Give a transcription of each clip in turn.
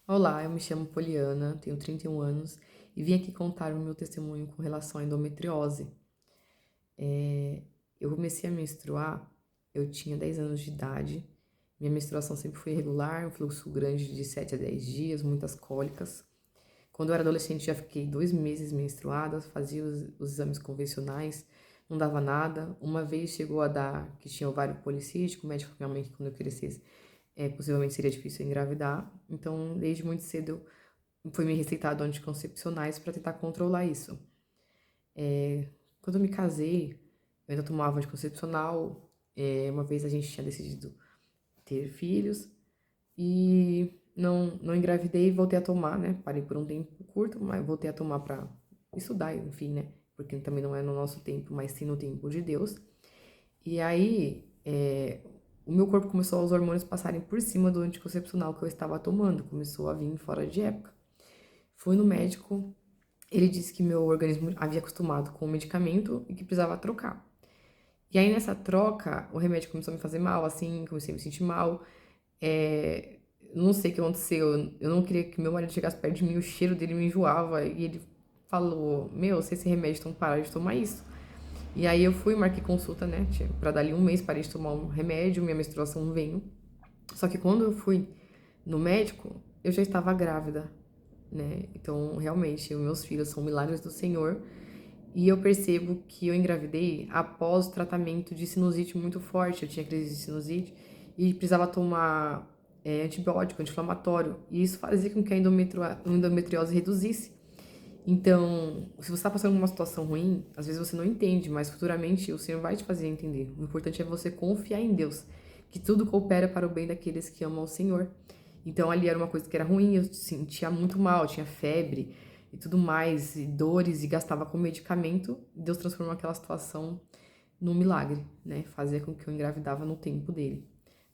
Olá, eu me chamo Poliana, tenho 31 anos e vim aqui contar o meu testemunho com relação à endometriose. Eu comecei a menstruar, eu tinha 10 anos de idade, minha menstruação sempre foi irregular, um fluxo grande de 7 a 10 dias, muitas cólicas. Quando eu era adolescente já fiquei 2 meses menstruada, fazia os exames convencionais, não dava nada. Uma vez chegou a dar que tinha ovário policístico, o médico falou pra minha mãe que quando eu crescesse, possivelmente seria difícil eu engravidar. Então, desde muito cedo foi me receitado anticoncepcionais para tentar controlar isso. Quando eu me casei, eu ainda tomava anticoncepcional. Uma vez a gente tinha decidido ter filhos e não engravidei e voltei a tomar, né? Parei por um tempo curto, mas voltei a tomar para estudar, enfim, né? Porque também não é no nosso tempo, mas sim no tempo de Deus. E aí, o meu corpo começou os hormônios passarem por cima do anticoncepcional que eu estava tomando, começou a vir fora de época. Fui no médico, ele disse que meu organismo havia acostumado com o medicamento e que precisava trocar. E aí, nessa troca, o remédio começou a me fazer mal, assim, comecei a me sentir mal. É, não sei o que aconteceu, eu não queria que meu marido chegasse perto de mim, o cheiro dele me enjoava. E ele falou: Meu, se esse remédio, então para de tomar isso. E aí eu fui, marquei consulta, né, pra dali um mês, parei de tomar um remédio, minha menstruação veio. Só que quando eu fui no médico, eu já estava grávida, né? Então, realmente, os meus filhos são milagres do Senhor. E eu percebo que eu engravidei após o tratamento de sinusite muito forte. Eu tinha crise de sinusite e precisava tomar antibiótico, anti-inflamatório. E isso fazia com que a endometriose reduzisse. Então, se você está passando por uma situação ruim, às vezes você não entende, mas futuramente o Senhor vai te fazer entender. O importante é você confiar em Deus, que tudo coopera para o bem daqueles que amam o Senhor. Então, ali era uma coisa que era ruim, eu sentia muito mal, tinha febre e tudo mais, e dores, e gastava com medicamento. Deus transformou aquela situação num milagre, né? Fazia com que eu engravidava no tempo dele.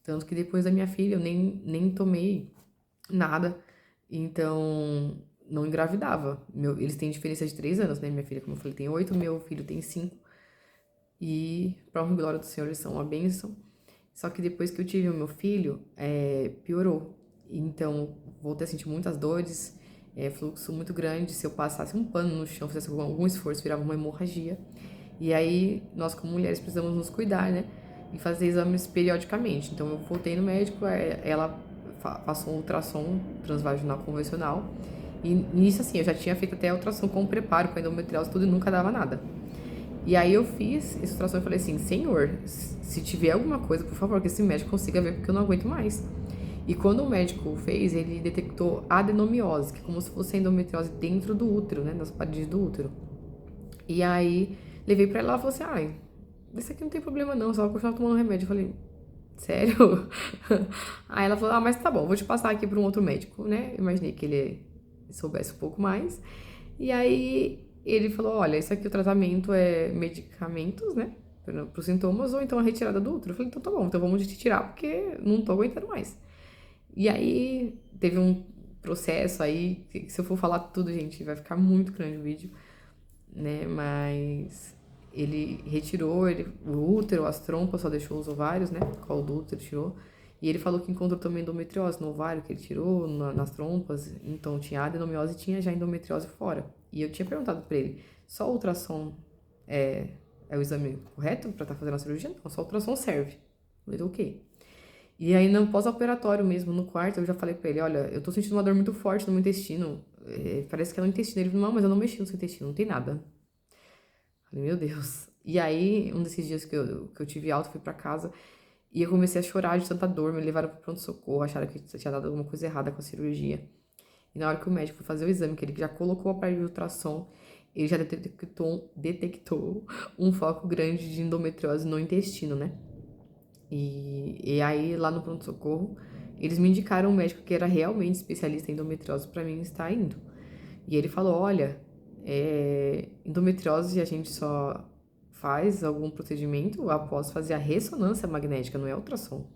Tanto que depois da minha filha eu nem tomei nada, então não engravidava. Eles têm diferença de 3 anos, né? Minha filha, como eu falei, tem 8, meu filho tem 5. E, pra honra e glória do Senhor, eles são uma bênção. Só que depois que eu tive o meu filho, piorou. Então, voltei a sentir muitas dores, fluxo muito grande. Se eu passasse um pano no chão, fizesse algum esforço, virava uma hemorragia. E aí, nós como mulheres precisamos nos cuidar, né? E fazer exames periodicamente. Então, eu voltei no médico, ela passou um ultrassom transvaginal convencional. E nisso, assim, eu já tinha feito até ultrassom com preparo para endometriose, tudo e nunca dava nada. E aí eu fiz esse ultrassom e falei assim, Senhor, se tiver alguma coisa, por favor, que esse médico consiga ver, porque eu não aguento mais. E quando o médico fez, ele detectou adenomiose, que é como se fosse a endometriose dentro do útero, né, nas paredes do útero. E aí levei pra ela e falou assim, ai, isso aqui não tem problema não, só vou continuar tomando remédio. Eu falei, sério? Aí ela falou, mas tá bom, vou te passar aqui pra um outro médico, né? Eu imaginei que ele soubesse um pouco mais. E aí ele falou, olha, isso aqui o tratamento é medicamentos, né? Para os sintomas, ou então a retirada do útero. Eu falei, então tá bom, então vamos te tirar, porque não tô aguentando mais. E aí teve um processo aí, que se eu for falar tudo, gente, vai ficar muito grande o vídeo, né? Mas ele retirou o útero, as trompas, só deixou os ovários, né? O colo do útero tirou. E ele falou que encontrou também endometriose no ovário, que ele tirou, nas trompas. Então tinha adenomiose e tinha já endometriose fora. E eu tinha perguntado pra ele, só o ultrassom é o exame correto pra estar fazendo a cirurgia? Não, só o ultrassom serve. Eu falei, ok. E aí no pós-operatório mesmo, no quarto, eu já falei pra ele, olha, eu tô sentindo uma dor muito forte no meu intestino. Parece que é no intestino. Ele falou, não, mas eu não mexi no seu intestino, não tem nada. Falei, meu Deus. E aí, um desses dias que eu tive alta, fui pra casa e eu comecei a chorar de tanta dor. Me levaram pro pronto-socorro, acharam que tinha dado alguma coisa errada com a cirurgia. E na hora que o médico foi fazer o exame, que ele já colocou o aparelho de ultrassom, ele já detectou um foco grande de endometriose no intestino, né? E aí, lá no pronto-socorro, eles me indicaram um médico que era realmente especialista em endometriose pra mim estar indo. E ele falou, olha, endometriose a gente só faz algum procedimento após fazer a ressonância magnética, não é ultrassom.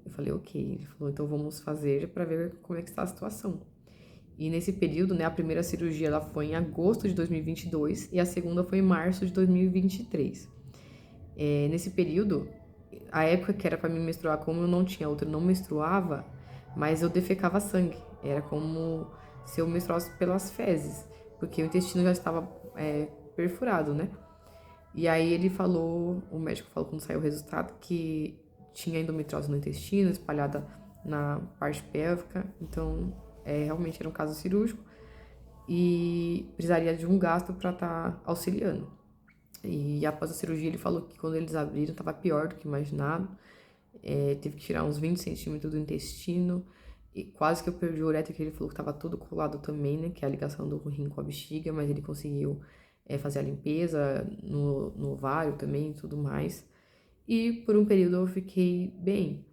Eu falei, ok. Ele falou, então vamos fazer para ver como é que está a situação. E nesse período, né, a primeira cirurgia ela foi em agosto de 2022 e a segunda foi em março de 2023. Nesse período, a época que era para mim menstruar, como eu não tinha outra, não menstruava, mas eu defecava sangue. Era como se eu menstruasse pelas fezes, porque o intestino já estava perfurado, né? E aí ele falou, o médico falou quando saiu o resultado, que tinha endometriose no intestino, espalhada na parte pélvica, então realmente era um caso cirúrgico e precisaria de um gasto para estar auxiliando. E após a cirurgia ele falou que quando eles abriram estava pior do que imaginado, teve que tirar uns 20 centímetros do intestino, e quase que eu perdi o uretra, que ele falou que estava tudo colado também, né, que é a ligação do rim com a bexiga, mas ele conseguiu fazer a limpeza no ovário também e tudo mais. E por um período eu fiquei bem.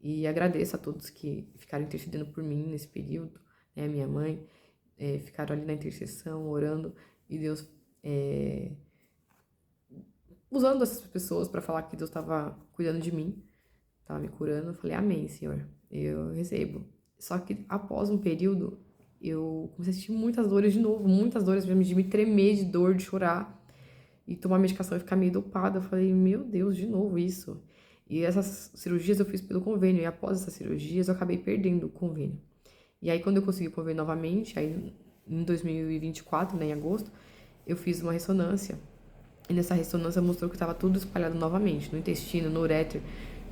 E agradeço a todos que ficaram intercedendo por mim nesse período, né, minha mãe, ficaram ali na intercessão, orando, e Deus usando essas pessoas para falar que Deus estava cuidando de mim, estava me curando. Eu falei, amém, Senhor, eu recebo. Só que após um período, eu comecei a sentir muitas dores de novo, muitas dores, de me tremer de dor, de chorar, e tomar medicação e ficar meio dopada. Eu falei, meu Deus, de novo isso. E essas cirurgias eu fiz pelo convênio, e após essas cirurgias eu acabei perdendo o convênio. E aí quando eu consegui o convênio novamente, aí em 2024, né, em agosto, eu fiz uma ressonância. E nessa ressonância mostrou que estava tudo espalhado novamente, no intestino, no ureter,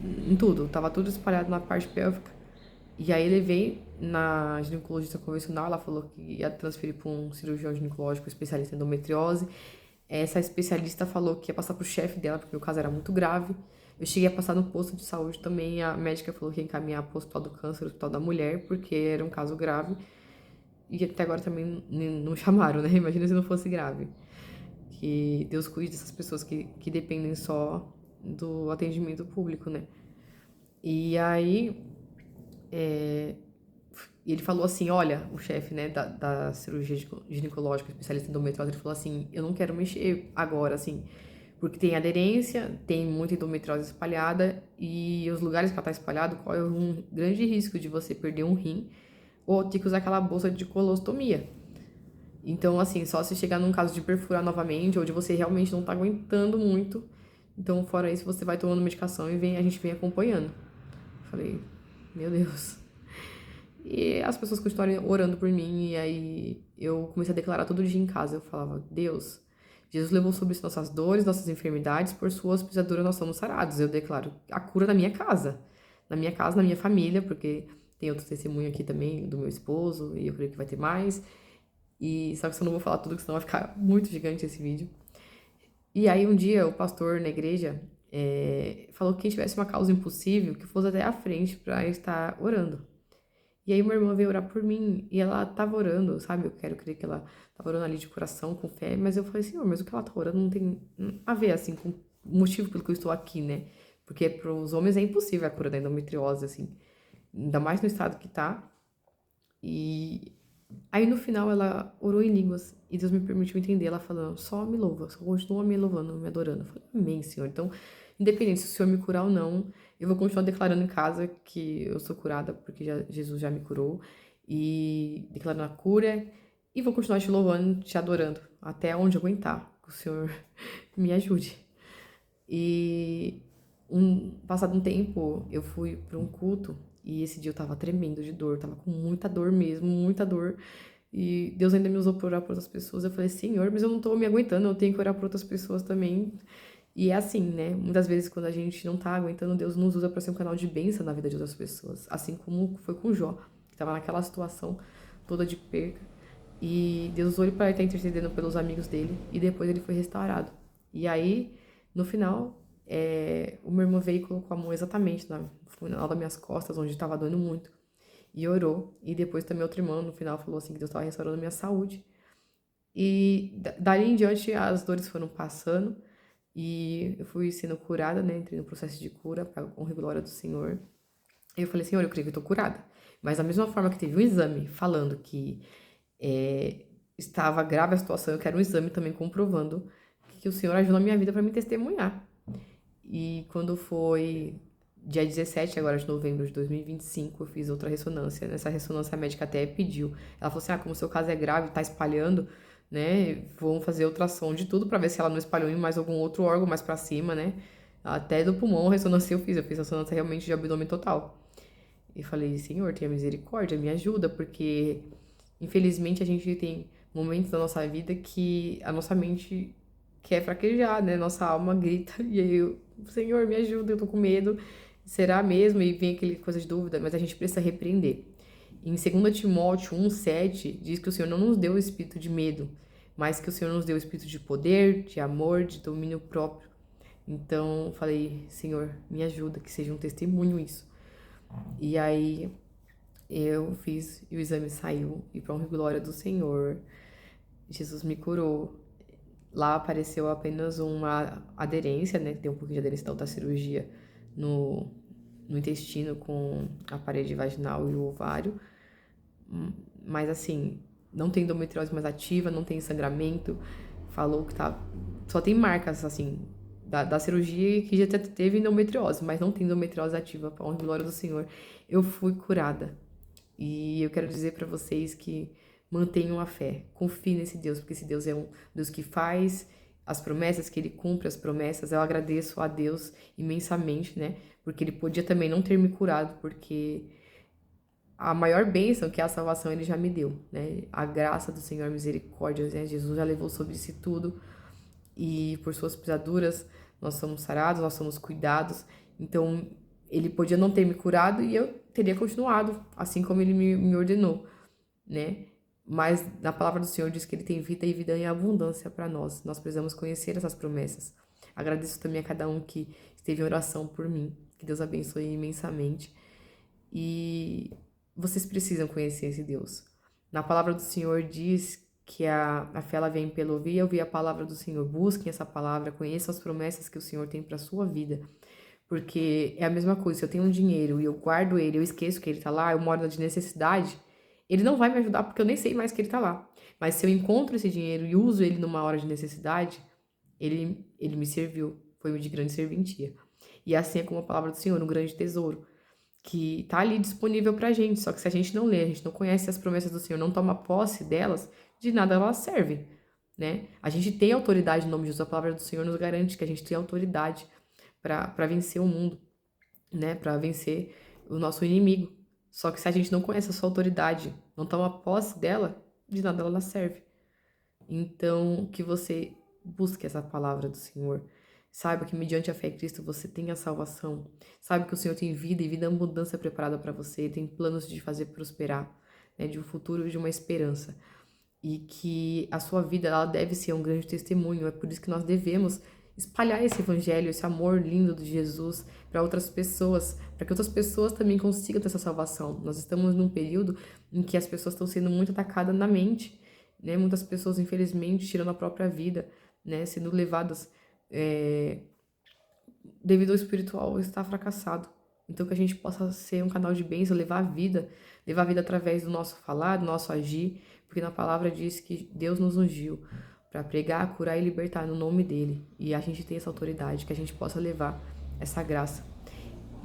em tudo. Estava tudo espalhado na parte pélvica. E aí levei na ginecologista convencional, ela falou que ia transferir para um cirurgião ginecológico especialista em endometriose. Essa especialista falou que ia passar pro chefe dela, porque o caso era muito grave. Eu cheguei a passar no posto de saúde também, a médica falou que ia encaminhar pro Hospital do Câncer, Hospital da Mulher, porque era um caso grave. E até agora também não chamaram, né? Imagina se não fosse grave. Que Deus cuide dessas pessoas que dependem só do atendimento público, né? E aí, ele falou assim, olha, o chefe, né, da cirurgia ginecológica, especialista em endometriose, ele falou assim, eu não quero mexer agora, assim, porque tem aderência, tem muita endometriose espalhada, e os lugares que ela tá espalhada corre um grande risco de você perder um rim, ou ter que usar aquela bolsa de colostomia. Então, assim, só se chegar num caso de perfurar novamente, ou de você realmente não tá aguentando muito. Então, fora isso, você vai tomando medicação e a gente vem acompanhando. Falei, meu Deus. E as pessoas continuaram orando por mim, e aí eu comecei a declarar todo dia em casa. Eu falava, Deus, Jesus levou sobre si nossas dores, nossas enfermidades, por suas pisaduras nós somos sarados. Eu declaro a cura na minha casa, na minha família, porque tem outro testemunho aqui também do meu esposo, e eu creio que vai ter mais. E só que eu não vou falar tudo, que senão vai ficar muito gigante esse vídeo. E aí um dia o pastor na igreja falou que quem tivesse uma causa impossível, que fosse até à frente para estar orando. E aí uma irmã veio orar por mim, e ela tava orando, sabe? Eu quero crer que ela tava orando ali de coração, com fé, mas eu falei, Senhor, mas o que ela tá orando não tem a ver, assim, com o motivo pelo que eu estou aqui, né? Porque para os homens é impossível a cura da endometriose, assim, ainda mais no estado que tá. E aí no final ela orou em línguas e Deus me permitiu entender, ela falando, só me louva, só continua me louvando, me adorando. Eu falei, amém, Senhor. Então, independente se o Senhor me curar ou não, eu vou continuar declarando em casa que eu sou curada, porque Jesus já me curou, e declarando a cura, e vou continuar te louvando, te adorando, até onde eu aguentar, que o Senhor me ajude. E passado um tempo, eu fui para um culto, e esse dia eu tava tremendo de dor, tava com muita dor mesmo, muita dor. E Deus ainda me usou para orar por outras pessoas. Eu falei, Senhor, mas eu não tô me aguentando, eu tenho que orar por outras pessoas também. E é assim, né? Muitas vezes, quando a gente não tá aguentando, Deus nos usa para ser um canal de bênção na vida de outras pessoas. Assim como foi com Jó, que tava naquela situação toda de perca. E Deus usou ele para estar intercedendo pelos amigos dele. E depois ele foi restaurado. E aí, no final, o meu irmão veio e colocou a mão exatamente no final das minhas costas, onde estava doendo muito. E orou. E depois também outro irmão, no final, falou assim que Deus estava restaurando a minha saúde. E dali em diante, as dores foram passando. E eu fui sendo curada, né? Entrei no processo de cura, para a honra e glória do Senhor. E eu falei, Senhor, eu creio que eu tô curada. Mas da mesma forma que teve um exame falando que estava grave a situação, eu quero um exame também comprovando que o Senhor agiu na minha vida para me testemunhar. E quando foi dia 17 agora de novembro de 2025, eu fiz outra ressonância. Nessa ressonância a médica até pediu. Ela falou assim, como o seu caso é grave, tá espalhando, né? Vamos fazer ultrassom de tudo para ver se ela não espalhou em mais algum outro órgão mais para cima, né? Até do pulmão, ressonância eu fiz ressonância realmente de abdômen total. E falei, Senhor, tenha misericórdia, me ajuda, porque infelizmente a gente tem momentos da nossa vida que a nossa mente quer fraquejar, né? Nossa alma grita, e aí eu, Senhor, me ajuda, eu tô com medo, será mesmo? E vem aquele coisa de dúvida, mas a gente precisa repreender. Em 2 Timóteo 1,7 diz que o Senhor não nos deu o espírito de medo, mas que o Senhor nos deu o espírito de poder, de amor, de domínio próprio. Então, falei, Senhor, me ajuda, que seja um testemunho isso. E aí eu fiz e o exame saiu, e para honra e glória do Senhor, Jesus me curou. Lá apareceu apenas uma aderência, né? Tem um pouquinho de aderência da outra cirurgia no intestino com a parede vaginal e o ovário. Mas assim, não tem endometriose mais ativa, não tem sangramento. Falou que tá. Só tem marcas, assim, da cirurgia que já teve endometriose, mas não tem endometriose ativa, para honra e glória do Senhor. Eu fui curada. E eu quero dizer para vocês que mantenham a fé, confiem nesse Deus, porque esse Deus é um Deus que faz as promessas, que ele cumpre as promessas. Eu agradeço a Deus imensamente, né? Porque ele podia também não ter me curado, porque a maior bênção, que é a salvação, ele já me deu, né? A graça do Senhor, a misericórdia, né? Jesus já levou sobre si tudo e por suas pisaduras nós somos sarados, nós somos cuidados. Então, ele podia não ter me curado e eu teria continuado, assim como ele me ordenou, né? Mas na palavra do Senhor diz que ele tem vida e vida em abundância para nós. Nós precisamos conhecer essas promessas. Agradeço também a cada um que esteve em oração por mim. Que Deus abençoe imensamente. E vocês precisam conhecer esse Deus. Na palavra do Senhor diz que a fé ela vem pelo ouvir e ouvir a palavra do Senhor. Busquem essa palavra, conheçam as promessas que o Senhor tem para a sua vida. Porque é a mesma coisa, se eu tenho um dinheiro e eu guardo ele, eu esqueço que ele tá lá, eu moro de necessidade, ele não vai me ajudar porque eu nem sei mais que ele tá lá. Mas se eu encontro esse dinheiro e uso ele numa hora de necessidade, ele me serviu, foi de grande serventia. E assim é como a palavra do Senhor, um grande tesouro, que tá ali disponível pra gente. Só que se a gente não lê, a gente não conhece as promessas do Senhor, não toma posse delas, de nada elas servem, né? A gente tem autoridade no nome de Jesus, a palavra do Senhor nos garante que a gente tem autoridade para vencer o mundo, né? Para vencer o nosso inimigo. Só que se a gente não conhece a sua autoridade, não toma posse dela, de nada ela serve. Então, que você busque essa palavra do Senhor. Saiba que mediante a fé em Cristo você tem a salvação. Saiba que o Senhor tem vida e vida em abundância preparada para você. Tem planos de fazer prosperar, né? De um futuro e de uma esperança. E que a sua vida ela deve ser um grande testemunho. É por isso que nós devemos espalhar esse evangelho, esse amor lindo de Jesus para outras pessoas, para que outras pessoas também consigam ter essa salvação. Nós estamos num período em que as pessoas estão sendo muito atacadas na mente, né? Muitas pessoas, infelizmente, tirando a própria vida, né? Sendo levadas devido ao espiritual estar fracassado. Então, que a gente possa ser um canal de bênção, levar a vida através do nosso falar, do nosso agir, porque na palavra diz que Deus nos ungiu para pregar, curar e libertar no nome dele. E a gente tem essa autoridade, que a gente possa levar essa graça.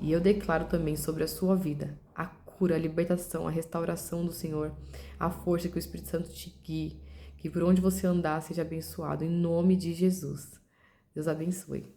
E eu declaro também sobre a sua vida a cura, a libertação, a restauração do Senhor, a força que o Espírito Santo te guie, que por onde você andar seja abençoado, em nome de Jesus. Deus abençoe.